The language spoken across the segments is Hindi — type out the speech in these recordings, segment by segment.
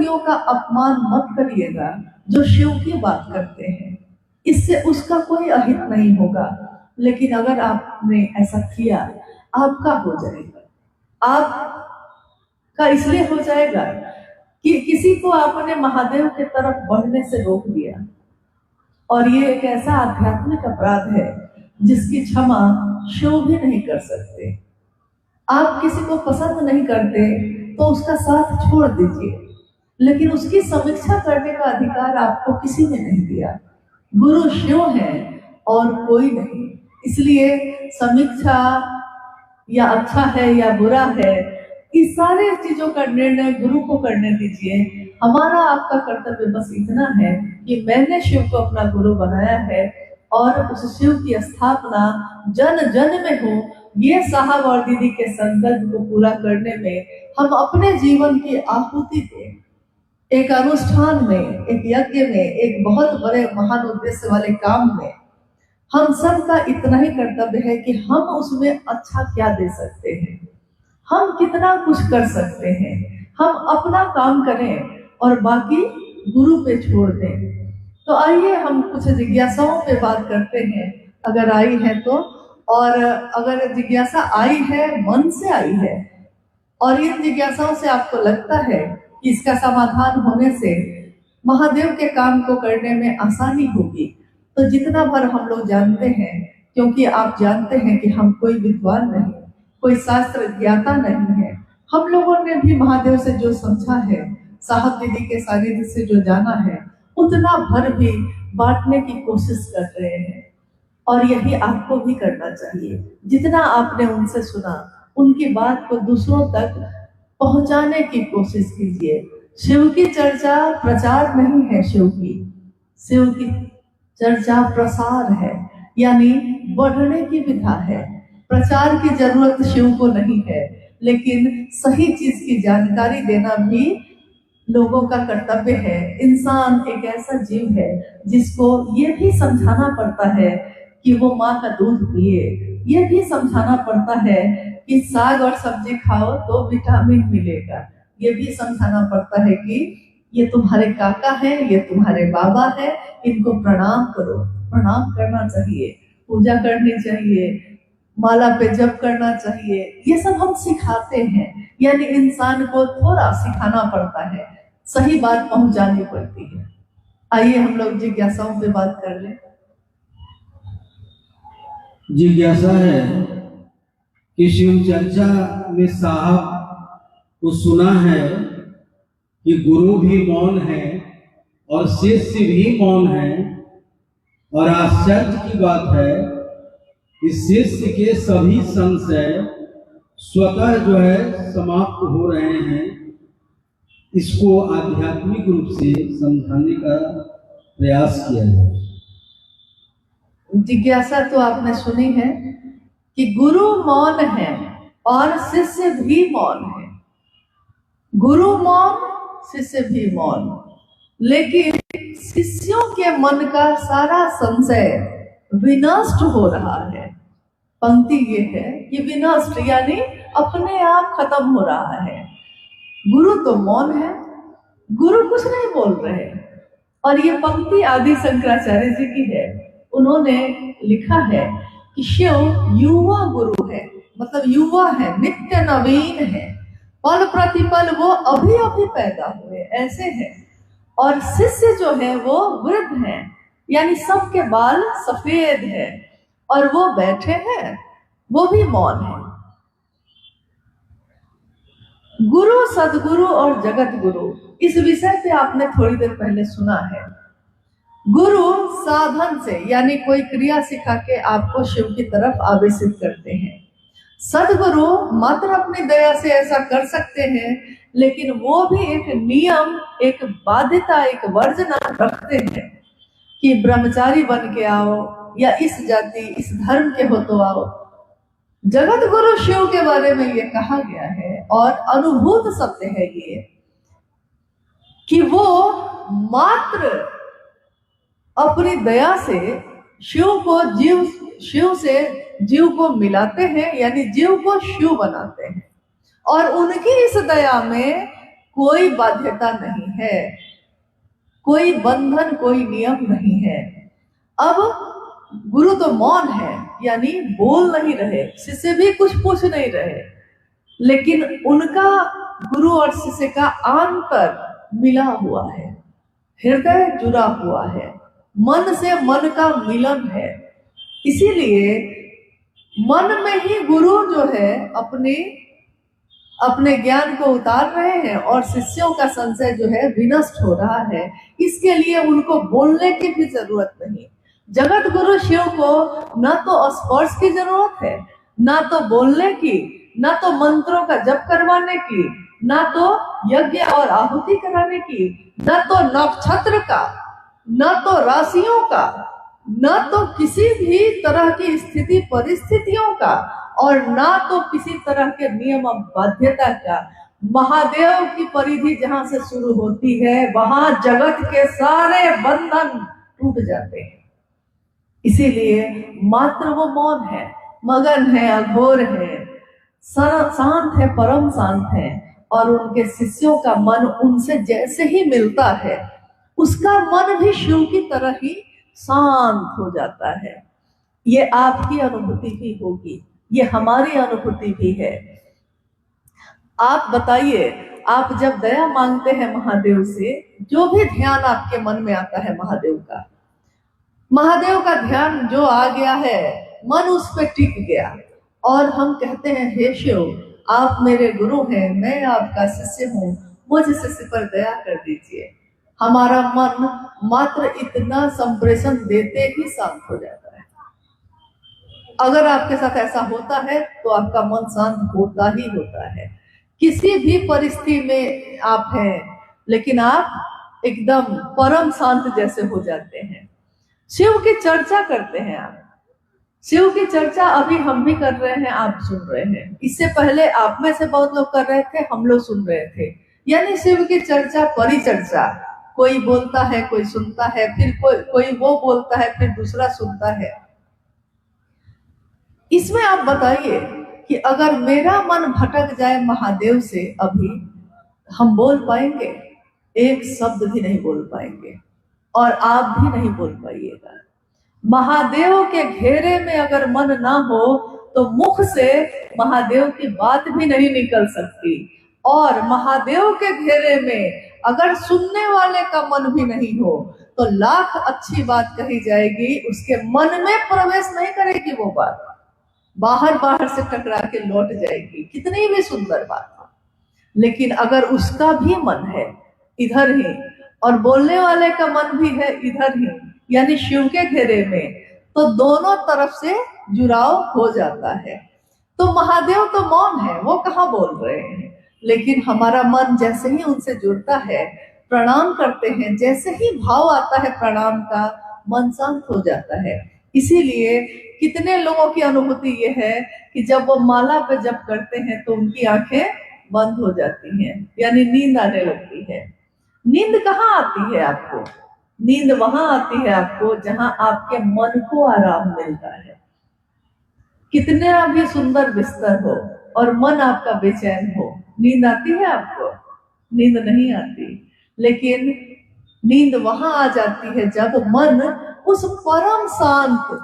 व्यक्तियों का अपमान मत करिएगा जो शिव की बात करते हैं, इससे उसका कोई अहित नहीं होगा। लेकिन अगर आपने ऐसा किया, आपका हो जाएगा। आपका इसलिए हो जाएगा कि किसी को आपने महादेव की तरफ बढ़ने से रोक दिया, और ये एक ऐसा आध्यात्मिक अपराध है जिसकी क्षमा शिव भी नहीं कर सकते। आप किसी को पसंद नहीं करते तो उसका साथ छोड़ दीजिए, लेकिन उसकी समीक्षा करने का अधिकार आपको किसी ने नहीं दिया। गुरु शिव है और कोई नहीं। इसलिए समीक्षा या अच्छा है या बुरा है, इस सारे चीजों का निर्णय गुरु को करने दीजिए। हमारा आपका कर्तव्य बस इतना है कि मैंने शिव को अपना गुरु बनाया है और उस शिव की स्थापना जन जन में हो, ये साहब और दीदी के संकल्प को पूरा करने में हम अपने जीवन की आहुति दें। एक अनुष्ठान में, एक यज्ञ में, एक बहुत बड़े महान उद्देश्य वाले काम में हम सब का इतना ही कर्तव्य है कि हम उसमें अच्छा क्या दे सकते हैं, हम कितना कुछ कर सकते हैं। हम अपना काम करें और बाकी गुरु पे छोड़ दें। तो आइए हम कुछ जिज्ञासाओं पे बात करते हैं, अगर आई है तो। और अगर जिज्ञासा आई है, मन से आई है, और इन जिज्ञासाओं से आपको लगता है कि इसका समाधान होने से महादेव के काम को करने में आसानी होगी, तो जितना भर हम लोग जानते हैं, क्योंकि आप जानते हैं कि हम कोई विद्वान नहीं, कोई शास्त्र ज्ञाता नहीं है, हम लोगों ने भी महादेव से जो समझा है, साहब दीदी के सानिध्य से जो जाना है, उतना भर भी बांटने की कोशिश कर रहे हैं। और यही आपको भी करना चाहिए। जितना आपने उनसे सुना, उनकी बात को दूसरों तक पहुंचाने की कोशिश कीजिए। शिव की चर्चा प्रचार नहीं है, शिव की चर्चा प्रसार है, यानी बढ़ने की विधा है। प्रचार की जरूरत शिव को नहीं है, लेकिन सही चीज की जानकारी देना भी लोगों का कर्तव्य है। इंसान एक ऐसा जीव है जिसको ये भी समझाना पड़ता है कि वो माँ का दूध पिए, ये भी समझाना पड़ता है कि साग और सब्जी खाओ तो विटामिन मिलेगा, ये भी समझाना पड़ता है कि ये तुम्हारे काका है, ये तुम्हारे बाबा है, इनको प्रणाम करो। प्रणाम करना चाहिए, पूजा करनी चाहिए, माला पे जप करना चाहिए, ये सब हम सिखाते हैं। यानी इंसान को थोड़ा सिखाना पड़ता है, सही बात पहुंचानी पड़ती है। आइए हम लोग जिज्ञासाओं पे बात कर लें। जिज्ञासा है कि शिव चर्चा में साहब को सुना है कि गुरु भी मौन है और शिष्य भी मौन है, और आश्चर्य की बात है कि शिष्य के सभी संशय स्वतः जो है समाप्त हो रहे हैं। इसको आध्यात्मिक रूप से समझाने का प्रयास किया जाए। जिज्ञासा तो आपने सुनी है कि गुरु मौन है और शिष्य भी मौन है। गुरु मौन, शिष्य भी मौन, लेकिन शिष्यों के मन का सारा संशय विनष्ट हो रहा है। पंक्ति ये है कि विनष्ट यानी अपने आप खत्म हो रहा है। गुरु तो मौन है, गुरु कुछ नहीं बोल रहे। और ये पंक्ति आदि शंकराचार्य जी की है। उन्होंने लिखा है कि शिव युवा गुरु है, मतलब युवा है, नित्य नवीन है, पल प्रतिपल वो अभी अभी पैदा हुए ऐसे है। और शिष्य जो है वो वृद्ध है, यानी सबके बाल सफेद है और वो बैठे हैं, वो भी मौन है। गुरु, सदगुरु और जगत गुरु, इस विषय पे आपने थोड़ी देर पहले सुना है। गुरु साधन से, यानी कोई क्रिया सिखा के आपको शिव की तरफ आवेशित करते हैं। सदगुरु मात्र अपनी दया से ऐसा कर सकते हैं, लेकिन वो भी एक नियम, एक बाध्यता, एक वर्जना रखते हैं कि ब्रह्मचारी बन के आओ या इस जाति इस धर्म के हो तो आओ। जगत गुरु शिव के बारे में ये कहा गया है और अनुभूत सत्य है ये कि वो मात्र अपनी दया से शिव से जीव को मिलाते हैं, यानी जीव को शिव बनाते हैं। और उनकी इस दया में कोई बाध्यता नहीं है, कोई बंधन, कोई नियम नहीं है। अब गुरु तो मौन है, यानी बोल नहीं रहे, शिष्य भी कुछ पूछ नहीं रहे, लेकिन उनका गुरु और शिष्य का अंतर मिला हुआ है, हृदय जुड़ा हुआ है, मन से मन का मिलन है। इसीलिए मन में ही गुरु जो है अपने ज्ञान को उतार रहे हैं और शिष्यों का संशय जो है विनष्ट हो रहा है। इसके लिए उनको बोलने की भी जरूरत नहीं। जगत गुरु शिव को न तो स्पर्श की जरूरत है, ना तो बोलने की, ना तो मंत्रों का जप करवाने की, ना तो यज्ञ और आहुति कराने की, ना तो नक्षत्र का, ना तो राशियों का, ना तो किसी भी तरह की स्थिति परिस्थितियों का, और ना तो किसी तरह के नियम और बाध्यता का। महादेव की परिधि जहां से शुरू होती है वहां जगत के सारे बंधन टूट जाते हैं। इसीलिए मात्र वो मौन है, मगन है, अघोर है, शांत है, परम शांत है, और उनके शिष्यों का मन उनसे जैसे ही मिलता है उसका मन भी शिव की तरह ही शांत हो जाता है। ये आपकी अनुभूति भी होगी, ये हमारी अनुभूति भी है। आप बताइए, आप जब दया मांगते हैं महादेव से, जो भी ध्यान आपके मन में आता है महादेव का ध्यान जो आ गया है, मन उस पर टिक गया, और हम कहते हैं हे शिव, आप मेरे गुरु हैं, मैं आपका शिष्य हूँ, मुझ शिष्य पर दया कर दीजिए। हमारा मन मात्र इतना संप्रेषण देते ही शांत हो जाता है। अगर आपके साथ ऐसा होता है तो आपका मन शांत होता ही होता है। किसी भी परिस्थिति में आप हैं, लेकिन आप एकदम परम शांत जैसे हो जाते हैं। शिव की चर्चा करते हैं आप, शिव की चर्चा अभी हम भी कर रहे हैं, आप सुन रहे हैं। इससे पहले आप में से बहुत लोग कर रहे थे, हम लोग सुन रहे थे। यानी शिव की चर्चा, परिचर्चा, कोई बोलता है, कोई सुनता है, फिर कोई वो बोलता है, फिर दूसरा सुनता है। इसमें आप बताइए कि अगर मेरा मन भटक जाए महादेव से, अभी हम बोल पाएंगे? एक शब्द भी नहीं बोल पाएंगे, और आप भी नहीं बोल पाइएगा। महादेव के घेरे में अगर मन ना हो तो मुख से महादेव की बात भी नहीं निकल सकती, और महादेव के घेरे में अगर सुनने वाले का मन भी नहीं हो तो लाख अच्छी बात कही जाएगी, उसके मन में प्रवेश नहीं करेगी, वो बात बाहर से टकरा के लौट जाएगी, कितनी भी सुंदर बात हो। लेकिन अगर उसका भी मन है इधर ही, और बोलने वाले का मन भी है इधर ही, यानी शिव के घेरे में, तो दोनों तरफ से जुड़ाव हो जाता है। तो महादेव तो मौन है, वो कहाँ बोल रहे हैं, लेकिन हमारा मन जैसे ही उनसे जुड़ता है, प्रणाम करते हैं, जैसे ही भाव आता है प्रणाम का, मन शांत हो जाता है। इसीलिए कितने लोगों की अनुभूति ये है कि जब वो माला पे जप करते हैं तो उनकी आंखें बंद हो जाती हैं, यानी नींद आने लगती है। नींद कहाँ आती है आपको? नींद वहां आती है आपको जहां आपके मन को आराम मिलता है। कितना भी सुंदर बिस्तर हो और मन आपका बेचैन हो, नींद आती है आपको? नींद नहीं आती। लेकिन नींद वहां आ जाती है जब मन उस परम शांत,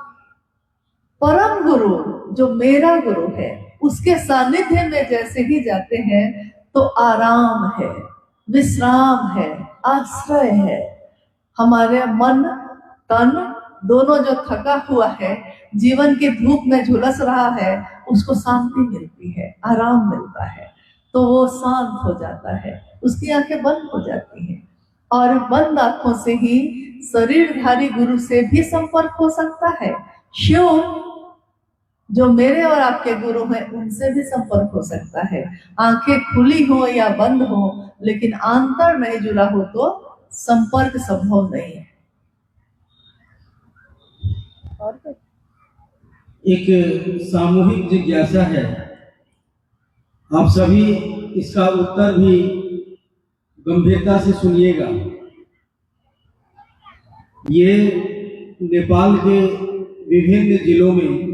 परम गुरु जो मेरा गुरु है, उसके सानिध्य में जैसे ही जाते हैं तो आराम है, विश्राम है, आश्रय है। हमारे मन तन दोनों जो थका हुआ है, जीवन की धूप में झुलस रहा है, उसको शांति मिलती है, आराम मिलता है, तो वो शांत हो जाता है, उसकी आंखें बंद हो जाती हैं, और बंद आंखों से ही शरीरधारी गुरु से भी संपर्क हो सकता है। शिव जो मेरे और आपके गुरु हैं, उनसे भी संपर्क हो सकता है। आंखें खुली हो या बंद हो, लेकिन अंतर नहीं जुड़ा हो तो संपर्क संभव नहीं है। एक सामूहिक जिज्ञासा है, आप सभी इसका उत्तर भी गंभीरता से सुनिएगा। ये नेपाल के विभिन्न जिलों में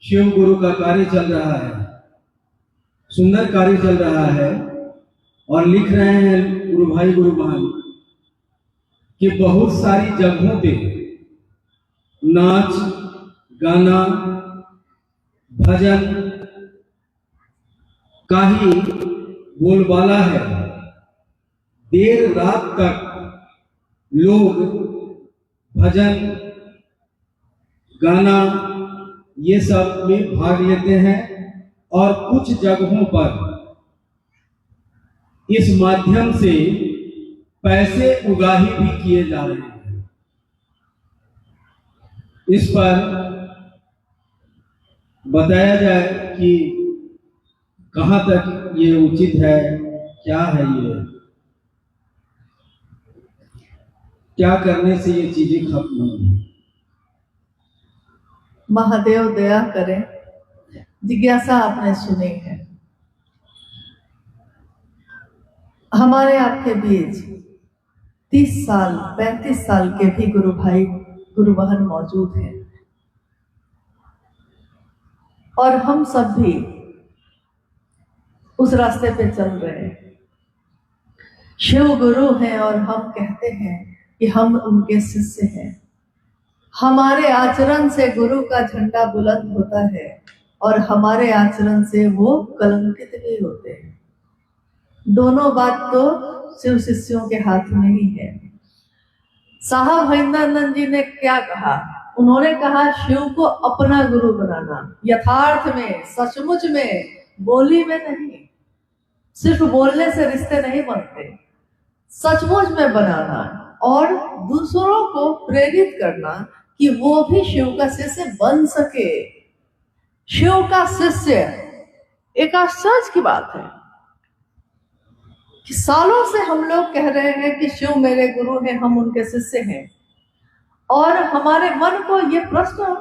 शिव गुरु का कार्य चल रहा है, सुंदर कार्य चल रहा है। और लिख रहे हैं गुरु भाई गुरु बहन कि बहुत सारी जगहों पे नाच गाना भजन का ही बोलबाला है। देर रात तक लोग भजन गाना ये सब में भाग लेते हैं और कुछ जगहों पर इस माध्यम से पैसे उगाही भी किए जा रहे हैं। इस पर बताया जाए कि कहां तक ये उचित है, क्या है ये, क्या करने से ये चीजें खत्म होंगी। महादेव दया करें। जिज्ञासा आपने सुनी है। हमारे आपके बीच 30 साल 35 साल के भी गुरु भाई गुरु बहन मौजूद हैं और हम सब भी उस रास्ते पे चल रहे हैं। शिव गुरु हैं और हम कहते हैं कि हम उनके शिष्य हैं। हमारे आचरण से गुरु का झंडा बुलंद होता है और हमारे आचरण से वो कलंकित भी होते हैं। दोनों बात तो शिव शिष्यों के हाथ में ही है। साहब हरिंदरानंद जी ने क्या कहा? उन्होंने कहा शिव को अपना गुरु बनाना, यथार्थ में, सचमुच में, बोली में नहीं। सिर्फ बोलने से रिश्ते नहीं बनते, सचमुच में बनाना और दूसरों को प्रेरित करना कि वो भी शिव का शिष्य बन सके। शिव का शिष्य, एक आश्चर्य की बात है कि सालों से हम लोग कह रहे हैं कि शिव मेरे गुरु हैं, हम उनके शिष्य हैं, और हमारे मन को ये प्रश्न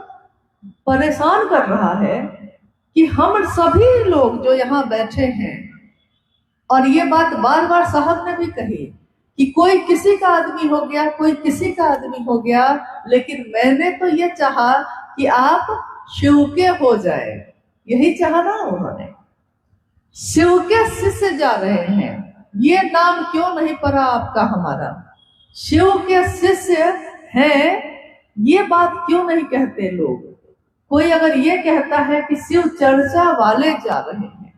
परेशान कर रहा है कि हम सभी लोग जो यहाँ बैठे हैं, और ये बात बार बार साहब ने भी कही कि कोई किसी का आदमी हो गया, कोई किसी का आदमी हो गया, लेकिन मैंने तो ये चाहा कि आप शिव के हो जाए। यही चाहा ना उन्होंने। शिव के शिष्य जा रहे हैं, ये नाम क्यों नहीं पड़ा आपका हमारा? शिव के शिष्य हैं, ये बात क्यों नहीं कहते लोग? कोई अगर ये कहता है कि शिव चर्चा वाले जा रहे हैं,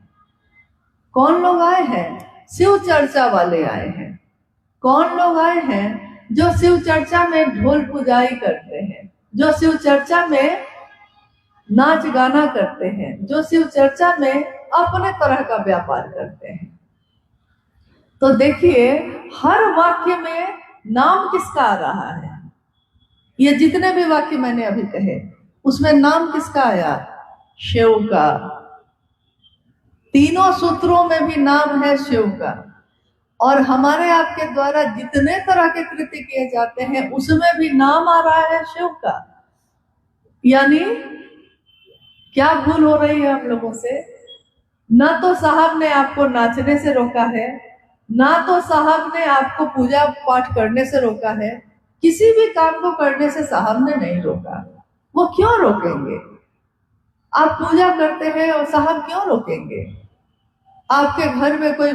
कौन लोग आए हैं? शिव चर्चा वाले आए हैं। कौन लोग आए हैं? जो शिव चर्चा में ढोल पुजाई करते हैं, जो शिव चर्चा में नाच गाना करते हैं, जो शिव चर्चा में अपने तरह का व्यापार करते हैं। तो देखिए, हर वाक्य में नाम किसका आ रहा है? ये जितने भी वाक्य मैंने अभी कहे, उसमें नाम किसका आया? शिव का। तीनों सूत्रों में भी नाम है शिव का। और हमारे आपके द्वारा जितने तरह के कृत्य किए जाते हैं, उसमें भी नाम आ रहा है शिव का। यानी क्या भूल हो रही है हम लोगों से? ना तो साहब ने आपको नाचने से रोका है, ना तो साहब ने आपको पूजा पाठ करने से रोका है। किसी भी काम को करने से साहब ने नहीं रोका। वो क्यों रोकेंगे? आप पूजा करते हैं और साहब क्यों रोकेंगे? आपके घर में कोई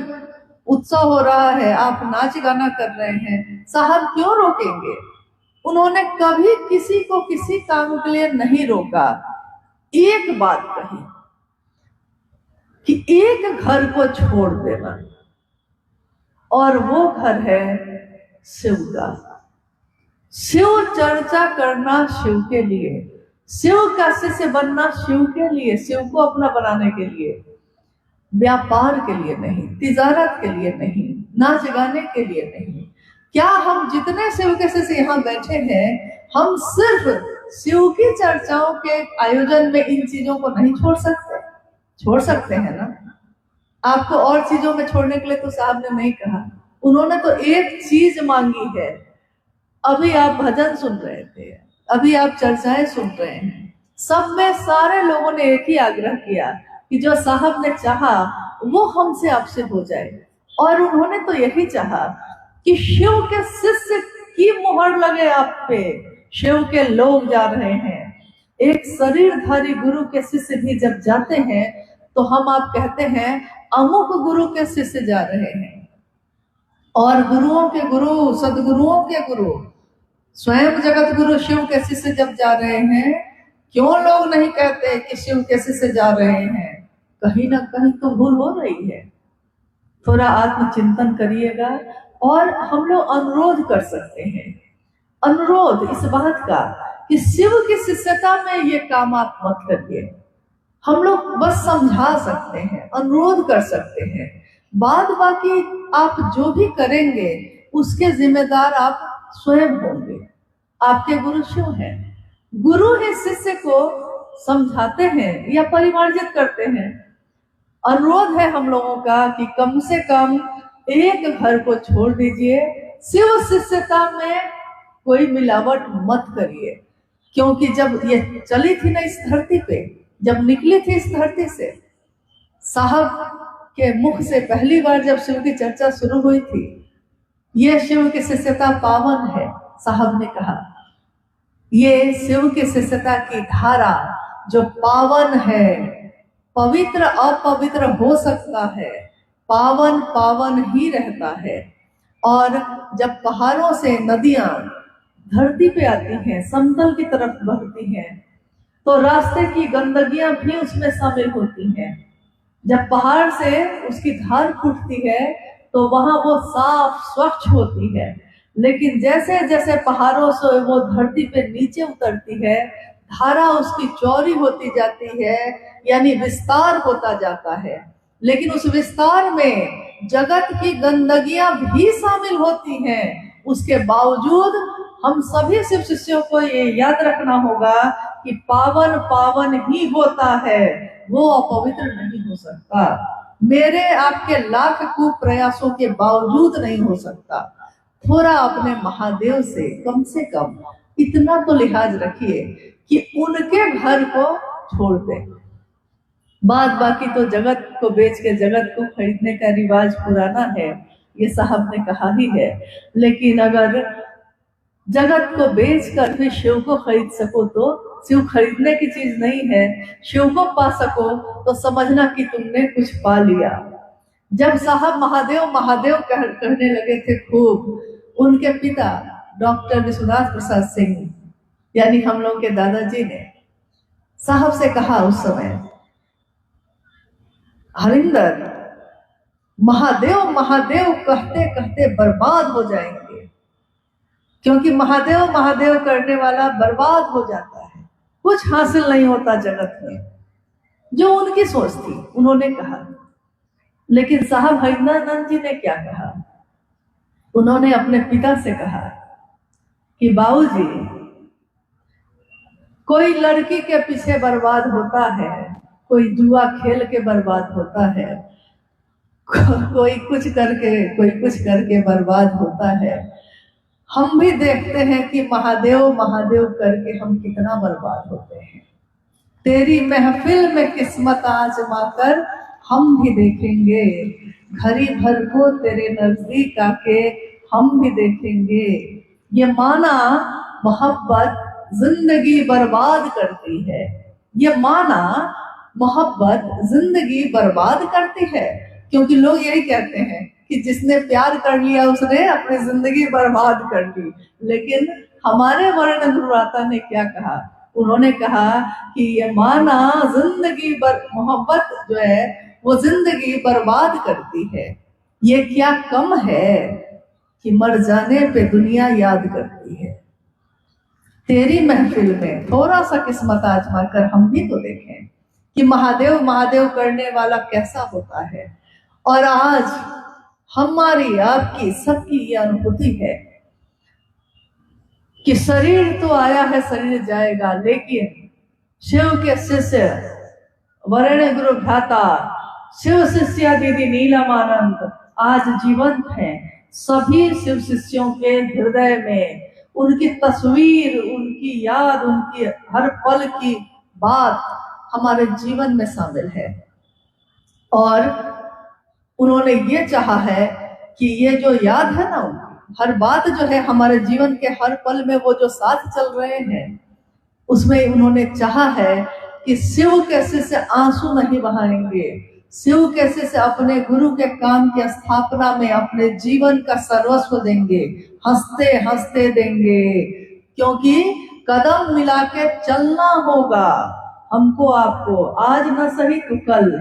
उत्सव हो रहा है, आप नाच गाना कर रहे हैं, साहब क्यों रोकेंगे? उन्होंने कभी किसी को किसी काम के लिए नहीं रोका। एक बात कही कि एक घर को छोड़ देना, और वो घर है शिव का। शिव चर्चा करना शिव के लिए, शिव का शिष्य बनना शिव के लिए, शिव को अपना बनाने के लिए, व्यापार के लिए नहीं, तिजारत के लिए नहीं, नाच गाने के लिए नहीं। क्या हम जितने शिव के शिष्य यहाँ बैठे हैं, हम सिर्फ शिव की चर्चाओं के आयोजन में इन चीजों को नहीं छोड़ सकते? छोड़ सकते हैं ना। आपको और चीजों में छोड़ने के लिए तो साहब ने नहीं कहा। उन्होंने तो एक चीज मांगी है। अभी आप भजन सुन रहे थे, अभी आप चर्चाएं सुन रहे हैं, सब में सारे लोगों ने एक ही आग्रह किया कि जो साहब ने चाहा वो हमसे आपसे हो जाए। और उन्होंने तो यही चाहा कि शिव के शिष्य की मुहर लगे आप पे। शिव के लोग जा रहे हैं, एक शरीरधारी गुरु के शिष्य भी जब जाते हैं तो हम आप कहते हैं अमुक गुरु के शिष्य जा रहे हैं। और गुरुओं के गुरु, सदगुरुओं के गुरु, स्वयं जगत गुरु शिव के शिष्य जब जा रहे हैं, क्यों लोग नहीं कहते कि शिव के शिष्य जा रहे हैं? कहीं ना कहीं तो भूल हो रही है। थोड़ा आत्मचिंतन करिएगा। और हम लोग अनुरोध कर सकते हैं, अनुरोध इस बात का कि शिव की शिष्यता में ये काम आप मत करिए। हम लोग बस समझा सकते हैं, अनुरोध कर सकते हैं। बाद बाकी आप जो भी करेंगे उसके जिम्मेदार आप स्वयं होंगे। आपके गुरु शिव हैं। गुरु ही शिष्य को समझाते हैं या परिमार्जित करते हैं। अनुरोध है हम लोगों का कि कम से कम एक घर को छोड़ दीजिए, शिव शिष्यता में कोई मिलावट मत करिए। क्योंकि जब ये चली थी ना इस धरती पे, जब निकली थी इस धरती से, साहब के मुख से पहली बार जब शिव की चर्चा शुरू हुई थी, ये शिव की शिष्यता पावन है, साहब ने कहा। ये शिव की शिष्यता की धारा जो पावन है, पवित्र अपवित्र हो सकता है, पावन पावन ही रहता है। और जब पहाड़ों से नदियां धरती पे आती हैं, समतल की तरफ बहती हैं, तो रास्ते की गंदगियां भी उसमें शामिल होती हैं। जब पहाड़ से उसकी धार फूटती है तो वहां वो साफ स्वच्छ होती है। लेकिन जैसे जैसे पहाड़ों से वो धरती पे नीचे उतरती है, धारा उसकी चौड़ी होती जाती है, यानी विस्तार होता जाता है। लेकिन उस विस्तार में जगत की गंदगियां भी शामिल होती हैं। उसके बावजूद हम सभी शिव शिष्यों को ये याद रखना होगा कि पावन पावन ही होता है, वो अपवित्र नहीं हो सकता। मेरे आपके लाख प्रयासों के बावजूद नहीं हो सकता। थोड़ा अपने महादेव से कम इतना तो लिहाज रखिए कि उनके घर को छोड़ दे। बाद बाकी तो जगत को बेच के जगत को खरीदने का रिवाज पुराना है, ये साहब ने कहा ही है। लेकिन अगर जगत को बेच कर भी शिव को खरीद सको तो शिव खरीदने की चीज नहीं है, शिव को पा सको तो समझना कि तुमने कुछ पा लिया। जब साहब महादेव महादेव कहने लगे थे खूब, उनके पिता डॉक्टर विश्वनाथ प्रसाद सिंह यानी हम लोग के दादाजी ने साहब से कहा उस समय, हरिंदर महादेव महादेव कहते कहते बर्बाद हो जाएंगे। क्योंकि महादेव महादेव करने वाला बर्बाद हो जाता है, कुछ हासिल नहीं होता जगत में। जो उनकी सोच थी उन्होंने कहा। लेकिन साहब हरिंदरानंद जी ने क्या कहा? उन्होंने अपने पिता से कहा कि बाबूजी, कोई लड़की के पीछे बर्बाद होता है, कोई जुआ खेल के बर्बाद होता है, कोई कुछ करके बर्बाद होता है। हम भी देखते हैं कि महादेव महादेव करके हम कितना बर्बाद होते हैं। तेरी महफिल में किस्मत आजमा कर हम भी देखेंगे, घड़ी भर को तेरे नजदीक आके हम भी देखेंगे। ये माना मोहब्बत जिंदगी बर्बाद करती है, ये माना मोहब्बत जिंदगी बर्बाद करती है। क्योंकि लोग यही कहते हैं कि जिसने प्यार कर लिया उसने अपनी जिंदगी बर्बाद कर ली। लेकिन हमारे वर्ण गुरुदाता ने क्या कहा? उन्होंने कहा कि ये माना जिंदगी मोहब्बत जो है वो जिंदगी बर्बाद करती है। ये क्या कम है कि मर जाने पे दुनिया याद करती है। तेरी महफिल में थोड़ा सा किस्मत आजमा कर हम भी तो देखें कि महादेव महादेव करने वाला कैसा होता है। और आज हमारी आपकी सबकी ये अनुभूति है कि शरीर तो आया है, शरीर जाएगा, लेकिन शिव के शिष्य वर्ण गुरु भ्राता शिव शिष्या दीदी नीलमानंद आज जीवंत हैं। सभी शिव शिष्यों के हृदय में उनकी तस्वीर, उनकी याद, उनकी हर पल की बात हमारे जीवन में शामिल है। और उन्होंने ये चाहा है कि ये जो याद है ना, हर बात जो है हमारे जीवन के हर पल में वो जो साथ चल रहे हैं, उसमें उन्होंने चाहा है कि शिव के शिष्य आंसू नहीं बहाएंगे, शिव कैसे से अपने गुरु के काम की स्थापना में अपने जीवन का सर्वस्व देंगे, हंसते हंसते देंगे, क्योंकि कदम मिला के चलना होगा हमको आपको। आज न सही तो कल,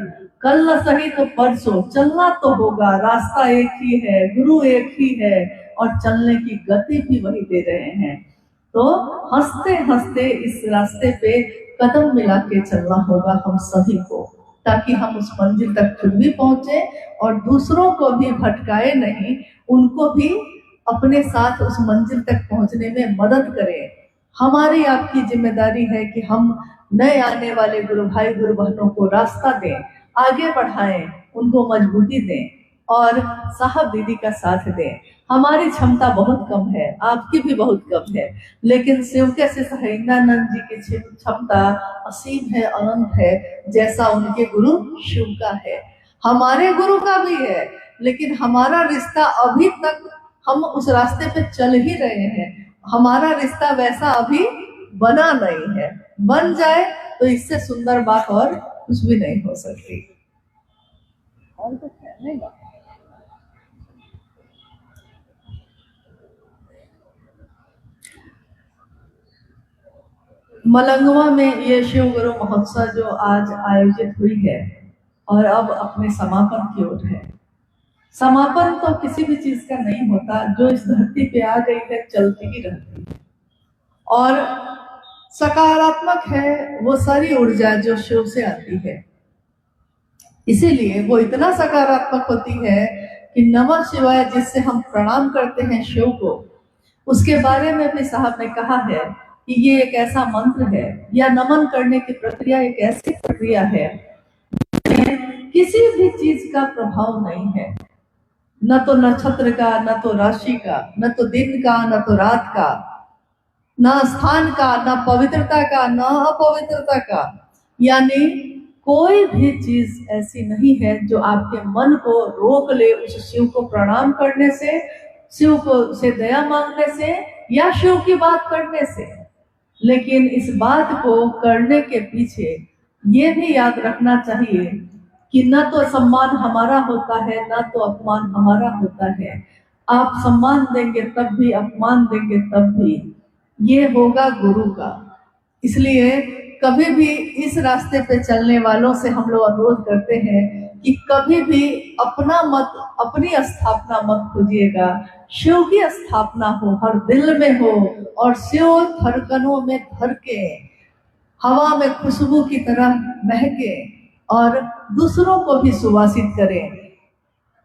कल न सही तो परसों, चलना तो होगा। रास्ता एक ही है, गुरु एक ही है, और चलने की गति भी वही दे रहे हैं। तो हंसते हंसते इस रास्ते पे कदम मिला के चलना होगा हम सभी को, ताकि हम उस मंजिल तक खुद भी पहुंचे और दूसरों को भी भटकाए नहीं, उनको भी अपने साथ उस मंजिल तक पहुंचने में मदद करें। हमारी आपकी जिम्मेदारी है कि हम नए आने वाले गुरु भाई गुरु बहनों को रास्ता दें, आगे बढ़ाएं, उनको मजबूती दें और साहब दीदी का साथ दें। हमारी क्षमता बहुत कम है, आपकी भी बहुत कम है, लेकिन शिव के से सहेंद्रानंद जी की क्षमता असीम है, अनंत है, जैसा उनके गुरु शिव का है, हमारे गुरु का भी है। लेकिन हमारा रिश्ता अभी तक हम उस रास्ते पे चल ही रहे हैं, हमारा रिश्ता वैसा अभी बना नहीं है। बन जाए तो इससे सुंदर बात और कुछ भी नहीं हो सकती। और कुछ नहीं। मलंगवा में ये शिव गुरु महोत्सव जो आज आयोजित हुई है और अब अपने समापन की ओर है। समापन तो किसी भी चीज का नहीं होता, जो इस धरती पे आ गई है चलती ही रहती है, और सकारात्मक है वो सारी ऊर्जा जो शिव से आती है। इसीलिए वो इतना सकारात्मक होती है कि नमः शिवाय जिससे हम प्रणाम करते हैं शिव को, उसके बारे में भी साहब ने कहा है कि ये एक ऐसा मंत्र है, या नमन करने की प्रक्रिया एक ऐसी प्रक्रिया है किसी भी चीज का प्रभाव नहीं है, न तो नक्षत्र का, न तो राशि का, न तो दिन का, न तो रात का, न स्थान का, न पवित्रता का, न अपवित्रता का। यानी कोई भी चीज ऐसी नहीं है जो आपके मन को रोक ले उस शिव को प्रणाम करने से, शिव को से दया मांगने से, या शिव की बात करने से। लेकिन इस बात को करने के पीछे ये भी याद रखना चाहिए कि न तो सम्मान हमारा होता है, न तो अपमान हमारा होता है। आप सम्मान देंगे तब भी, अपमान देंगे तब भी, ये होगा गुरु का। इसलिए कभी भी इस रास्ते पे चलने वालों से हम लोग अनुरोध करते हैं कि कभी भी अपना मत, अपनी स्थापना मत खोजिएगा, शिव की स्थापना हो, हर दिल में हो, और शिव धड़कनों में धड़के, हवा में खुशबू की तरह महके और दूसरों को भी सुवासित करें।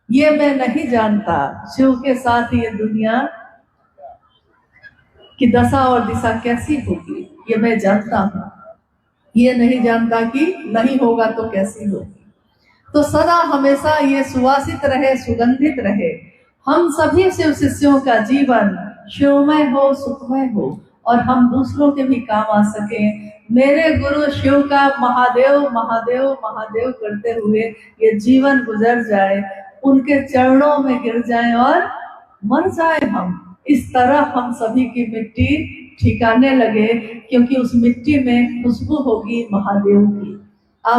ये मैं नहीं जानता शिव के साथ ये दुनिया की दशा और दिशा कैसी होगी, ये मैं जानता हूँ। ये नहीं जानता कि नहीं होगा तो कैसी होगी। तो सदा हमेशा ये सुवासित रहे, सुगंधित रहे। हम सभी शिव शिष्यों का जीवन शिवमय हो, सुखमय हो, और हम दूसरों के भी काम आ सके। मेरे गुरु शिव का महादेव महादेव महादेव करते हुए ये जीवन गुजर जाए, उनके चरणों में गिर जाए और मर जाए हम। इस तरह हम सभी की मिट्टी ठिकाने लगे, क्योंकि उस मिट्टी में खुशबू होगी महादेव की।